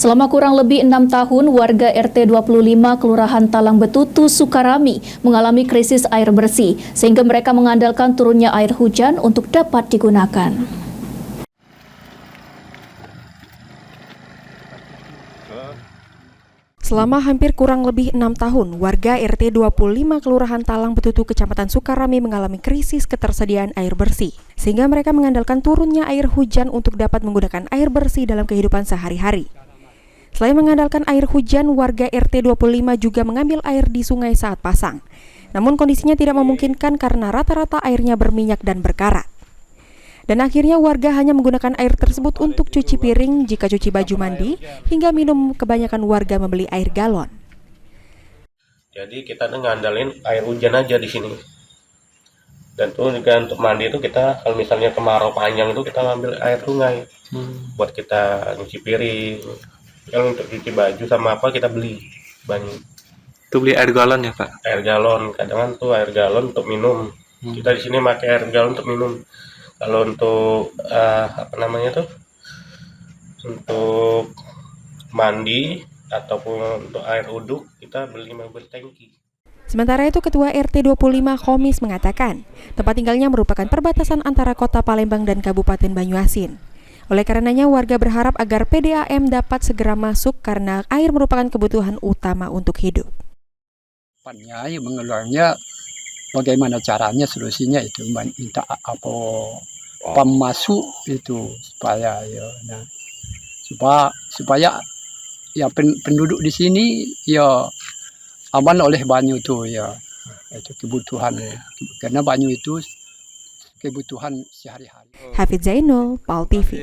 Selama kurang lebih 6 tahun, warga RT 25 Kelurahan Talang Betutu, Sukarami mengalami krisis air bersih, sehingga mereka mengandalkan turunnya air hujan untuk dapat digunakan. Selama hampir kurang lebih 6 tahun, warga RT 25 Kelurahan Talang Betutu, Kecamatan Sukarami mengalami krisis ketersediaan air bersih, sehingga mereka mengandalkan turunnya air hujan untuk dapat menggunakan air bersih dalam kehidupan sehari-hari. Selain mengandalkan air hujan, warga RT 25 juga mengambil air di sungai saat pasang. Namun kondisinya tidak memungkinkan karena rata-rata airnya berminyak dan berkarat. Dan akhirnya warga hanya menggunakan air tersebut untuk cuci piring, jika cuci baju mandi, hingga minum. Kebanyakan warga membeli air galon. Jadi kita ngandalin air hujan aja di sini. Dan tuh juga untuk mandi itu kita kalau misalnya kemarau panjang itu kita ngambil air sungai buat kita nyuci piring. Kalau untuk cuci baju sama apa kita beli banyak. Itu beli air galon ya, Pak? Air galon, kadang tuh air galon untuk minum. Kita di sini pakai air galon untuk minum. Kalau untuk untuk mandi ataupun untuk air uduk kita beli mobil tangki. Sementara itu, Ketua RT 25 Khomis mengatakan, tempat tinggalnya merupakan perbatasan antara Kota Palembang dan Kabupaten Banyuasin. Oleh karenanya, warga berharap agar PDAM dapat segera masuk karena air merupakan kebutuhan utama untuk hidup. Ya, mengeluarnya bagaimana caranya, solusinya itu minta pemasuk itu supaya supaya ya penduduk di sini ya aman oleh banyu itu ya, itu kebutuhan karena banyu itu kebutuhan sehari-hari. Hafidz Zainul, PAL TV.